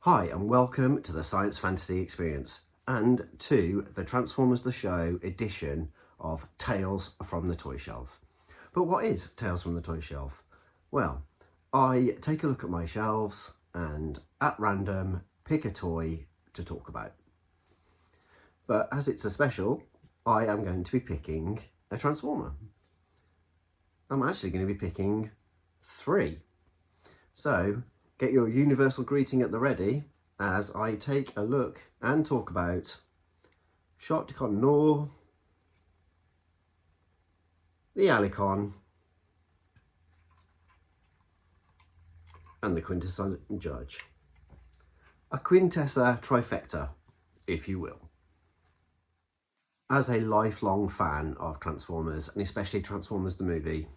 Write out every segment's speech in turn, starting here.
Hi and welcome to the Science Fantasy Experience and to the Transformers the Show edition of Tales from the Toyshelf. But what is Tales from the Toyshelf? Well, I take a look at my shelves and at random pick a toy to talk about. But as it's a special, I am going to be picking a Transformer. I'm actually going to be picking 3. So get your universal greeting at the ready as I take a look and talk about Sharkticon Nor, the Alicon, and the Quintessential Judge. A Quintessa trifecta, if you will. As a lifelong fan of Transformers, and especially Transformers the movie,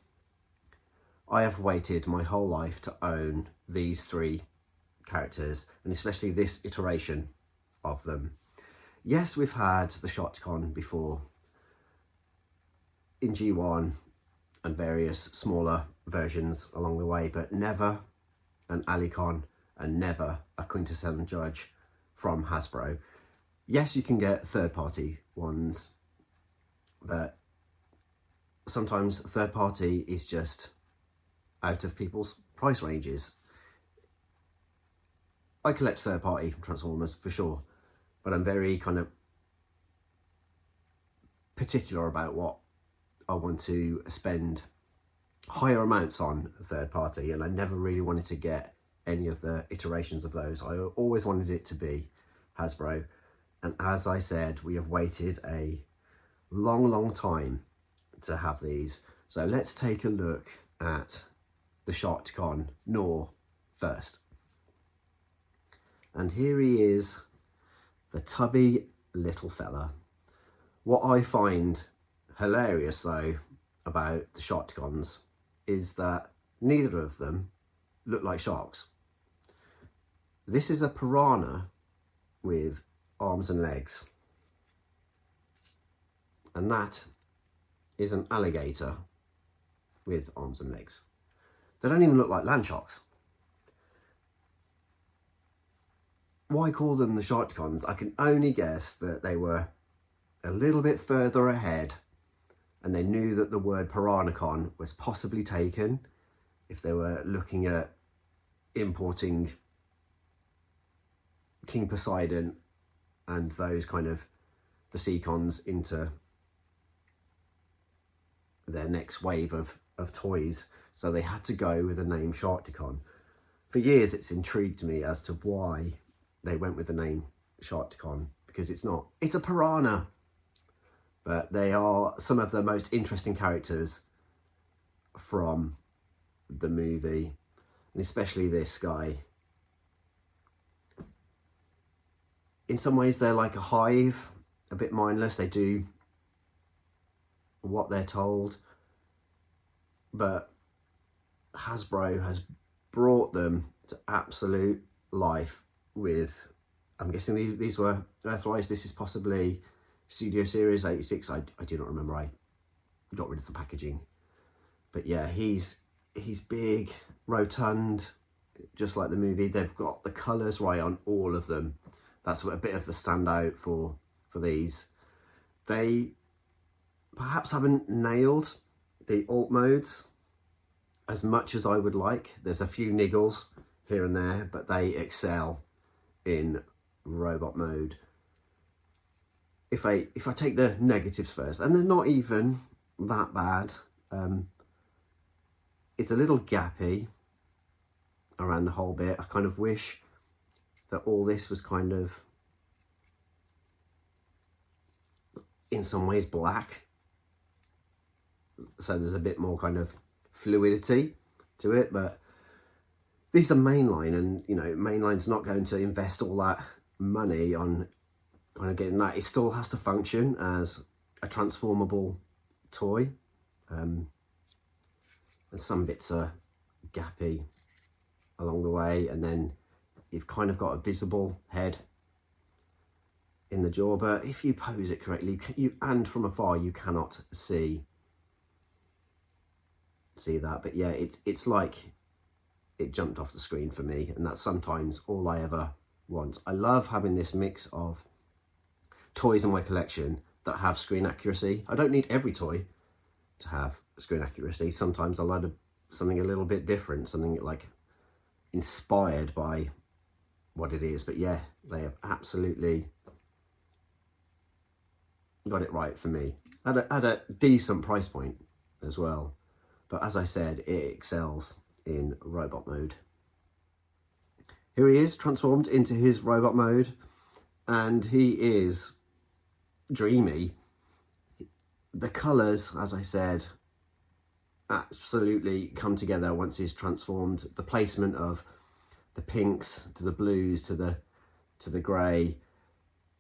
I have waited my whole life to own these 3 characters, and especially this iteration of them. Yes, we've had the Sharkticon before in G1 and various smaller versions along the way, but never an Alicon and never a Quintessential Judge from Hasbro. Yes, you can get third-party ones, but sometimes third-party is just out of people's price ranges. I collect third-party Transformers for sure, but I'm very kind of particular about what I want to spend higher amounts on third-party, and I never really wanted to get any of the iterations of those. I always wanted it to be Hasbro, and as I said, we have waited a long time to have these. So let's take a look at the Sharkticon Nor first. And here he is, the tubby little fella. What I find hilarious though about the Sharkticons is that neither of them look like sharks. This is a piranha with arms and legs, and that is an alligator with arms and legs. They don't even look like land sharks. Why call them the Sharkticons? I can only guess that they were a little bit further ahead and they knew that the word Piranhacon was possibly taken if they were looking at importing King Poseidon and those kind of the Seacons into their next wave of toys. So they had to go with the name Sharkticon. For years it's intrigued me as to why they went with the name Sharkticon, because it's a piranha. But they are some of the most interesting characters from the movie, and especially this guy. In some ways they're like a hive, a bit mindless. They do what they're told, but Hasbro has brought them to absolute life with, I'm guessing these were Earthrise. This is possibly Studio Series 86. I do not remember. I got rid of the packaging. But yeah, he's big, rotund, just like the movie. They've got the colours right on all of them. That's a bit of the standout for these. They perhaps haven't nailed the alt modes as much as I would like. There's a few niggles here and there, but they excel in robot mode. If I take the negatives first, and they're not even that bad, it's a little gappy around the whole bit. I kind of wish that all this was kind of in some ways black, so there's a bit more kind of fluidity to it. But these are mainline, and you know, mainline's not going to invest all that money on kind of getting that. It still has to function as a transformable toy, and some bits are gappy along the way, and then you've kind of got a visible head in the jaw, but if you pose it correctly, and from afar you cannot see that. But yeah, it's like it jumped off the screen for me, and that's sometimes all I ever want. I love having this mix of toys in my collection that have screen accuracy. I don't need every toy to have screen accuracy. Sometimes I like something a little bit different, something like inspired by what it is. But yeah, they have absolutely got it right for me at a decent price point as well. But as I said, it excels in robot mode. Here he is transformed into his robot mode, and he is dreamy. The colours, as I said, absolutely come together once he's transformed. The placement of the pinks to the blues to the grey,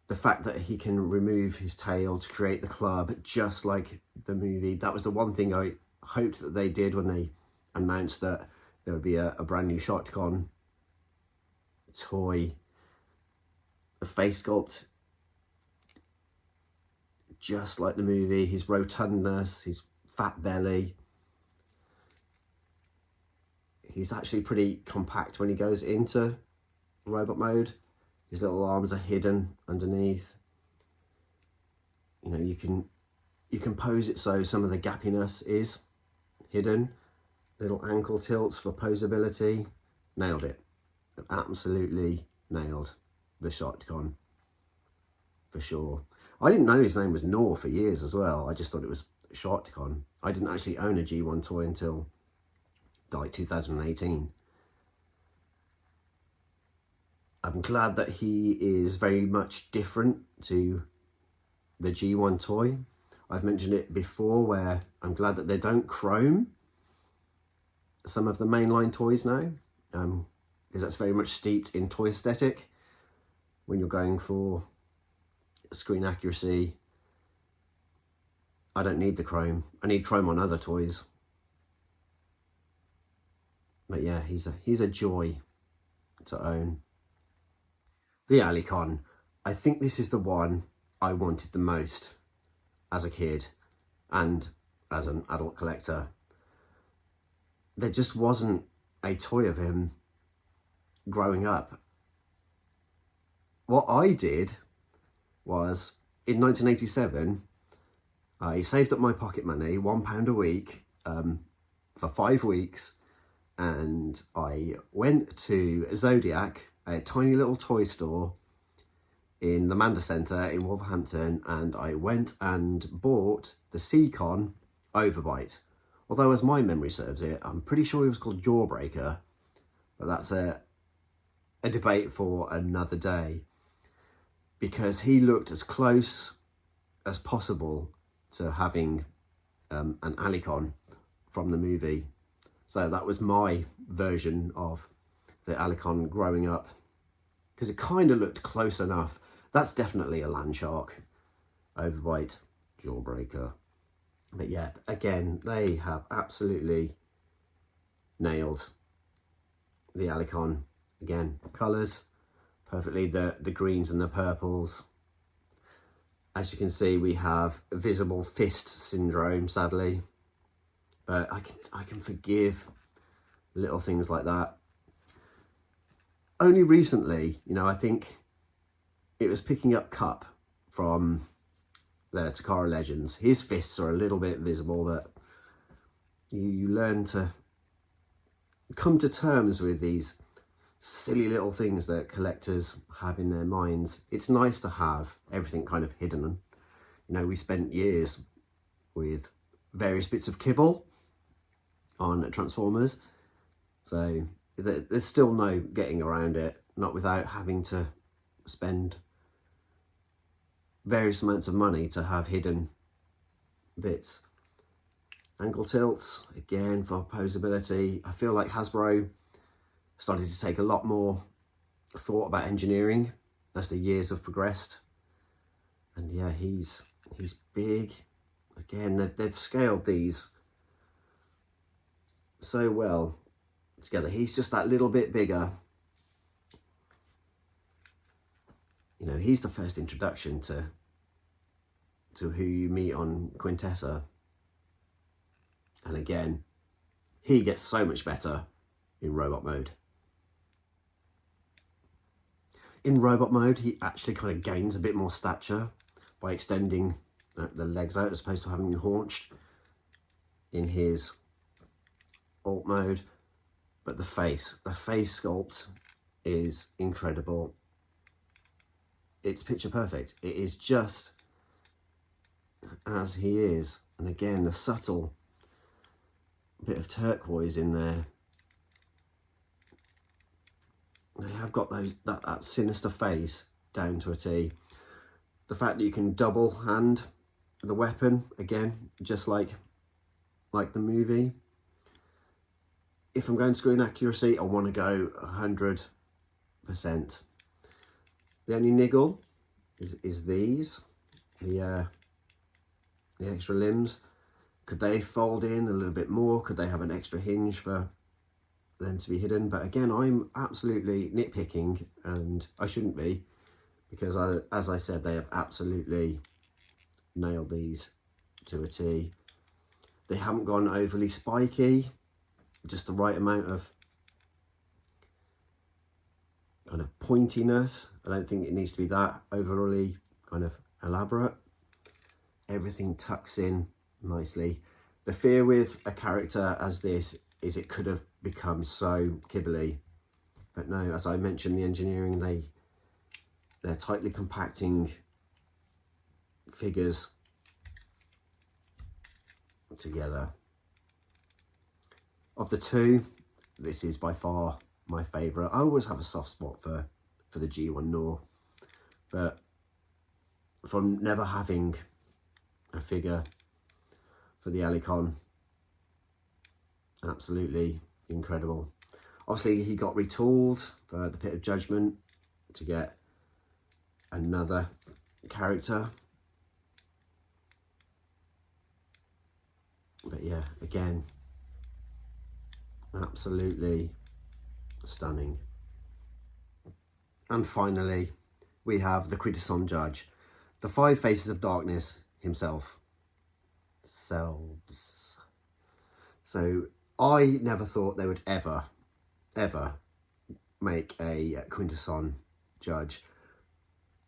the fact that he can remove his tail to create the club just like the movie. That was the one thing I hoped that they did when they announced that there would be a brand new Shotgun toy. The face sculpt just like the movie, his rotundness, his fat belly. He's actually pretty compact when he goes into robot mode. His little arms are hidden underneath. You know, you can pose it so some of the gappiness is hidden. Little ankle tilts for posability. Nailed it. Absolutely nailed the Shotgun for sure. I didn't know his name was Nor for years as well. I just thought it was Shotgun. I didn't actually own a G1 toy until like 2018. I'm glad that he is very much different to the G1 toy. I've mentioned it before where I'm glad that they don't chrome some of the mainline toys now, because that's very much steeped in toy aesthetic. When you're going for screen accuracy, I don't need the chrome. I need chrome on other toys. But yeah, he's a joy to own. The Alicon. I think this is the one I wanted the most as a kid and as an adult collector. There just wasn't a toy of him growing up. What I did was, in 1987, I saved up my pocket money, £1 a week, for 5 weeks, and I went to Zodiac, a tiny little toy store in the Manda Centre in Wolverhampton, and I went and bought the Seacon Overbite. Although, as my memory serves it, I'm pretty sure he was called Jawbreaker, but that's a debate for another day, because he looked as close as possible to having an Alicon from the movie. So that was my version of the Alicon growing up, because it kind of looked close enough. That's definitely a Landshark, Overbite, Jawbreaker. But yeah, again, they have absolutely nailed the Alicon. Again, colours perfectly, the greens and the purples. As you can see, we have visible fist syndrome, sadly, but I can forgive little things like that. Only recently, you know, I think it was picking up Cup from the Takara Legends. His fists are a little bit visible, but you learn to come to terms with these silly little things that collectors have in their minds. It's nice to have everything kind of hidden. You know, we spent years with various bits of kibble on Transformers, so there's still no getting around it, not without having to spend various amounts of money to have hidden bits. Ankle tilts, again, for posability. I feel like Hasbro started to take a lot more thought about engineering as the years have progressed. And yeah, he's big. Again, they've scaled these so well together. He's just that little bit bigger. You know, he's the first introduction to who you meet on Quintessa. And again, he gets so much better in robot mode. In robot mode, he actually kind of gains a bit more stature by extending the legs out as opposed to having them haunched in his alt mode. But the face sculpt is incredible. It's picture perfect. It is just as he is. And again, the subtle bit of turquoise in there. They have got that sinister face down to a T. The fact that you can double hand the weapon, again, just like the movie. If I'm going screen accuracy, I want to go 100%. The only niggle is these, the extra limbs. Could they fold in a little bit more? Could they have an extra hinge for them to be hidden? But again, I'm absolutely nitpicking, and I shouldn't be, because as I said, they have absolutely nailed these to a T. They haven't gone overly spiky, just the right amount of kind of pointiness. I don't think it needs to be that overly kind of elaborate. Everything tucks in nicely. The fear with a character as this is it could have become so kibbly, but no, as I mentioned, the engineering, they're tightly compacting figures together. Of the two, this is by far my favourite. I always have a soft spot for the G1 Nor, but from never having a figure for the Alicon, absolutely incredible. Obviously, he got retooled for the Pit of Judgment to get another character. But yeah, again, absolutely stunning. And finally, we have the Quintesson Judge, the Five Faces of Darkness himself. Selves. So I never thought they would ever make a Quintesson Judge.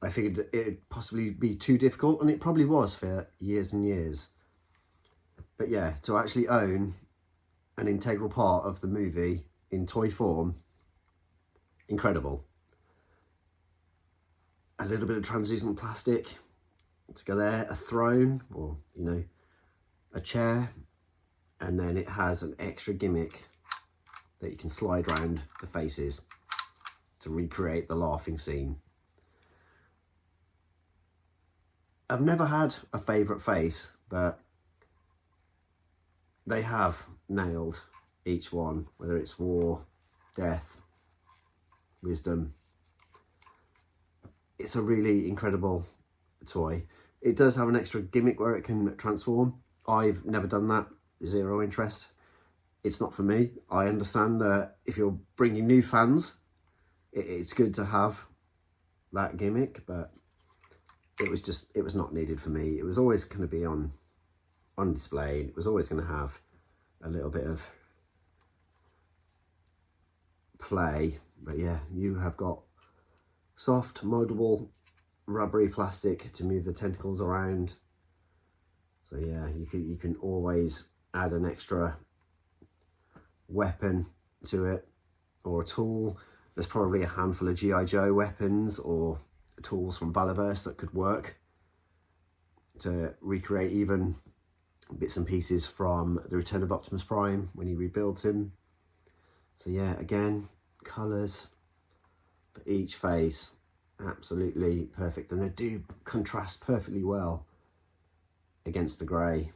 I figured that it'd possibly be too difficult, and it probably was for years and years. But yeah, to actually own an integral part of the movie in toy form, incredible. A little bit of translucent plastic to go there, a throne, or you know, a chair, and then it has an extra gimmick that you can slide around the faces to recreate the laughing scene. I've never had a favourite face, but they have nailed each one, whether it's war, death, wisdom. It's a really incredible toy. It does have an extra gimmick where it can transform. I've never done that, zero interest. It's not for me. I understand that if you're bringing new fans, it's good to have that gimmick, but it was not needed for me. It was always going to be on display. It was always going to have a little bit of play. But yeah, you have got soft, moldable, rubbery plastic to move the tentacles around. So yeah, you can always add an extra weapon to it, or a tool. There's probably a handful of G.I. Joe weapons or tools from Valaverse that could work to recreate even bits and pieces from the Return of Optimus Prime when he rebuilds him. So yeah, again, colours for each face, absolutely perfect, and they do contrast perfectly well against the grey.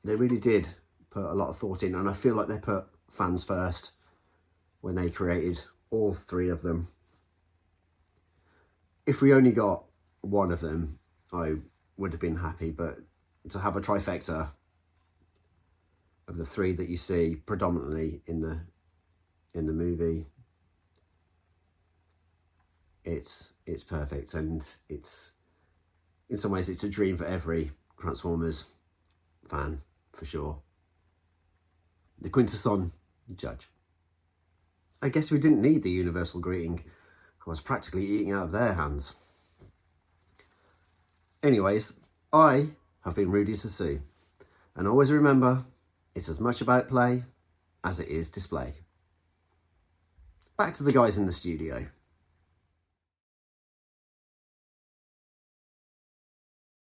They really did put a lot of thought in, and I feel like they put fans first when they created all three of them. If we only got one of them, I would have been happy, but to have a trifecta of the three that you see predominantly in the movie, it's perfect, and it's in some ways it's a dream for every Transformers fan, for sure. The Quintesson Judge. I guess we didn't need the universal greeting. I was practically eating out of their hands. Anyways, I have been Rudy Sasu, and always remember, it's as much about play as it is display. Back to the guys in the studio.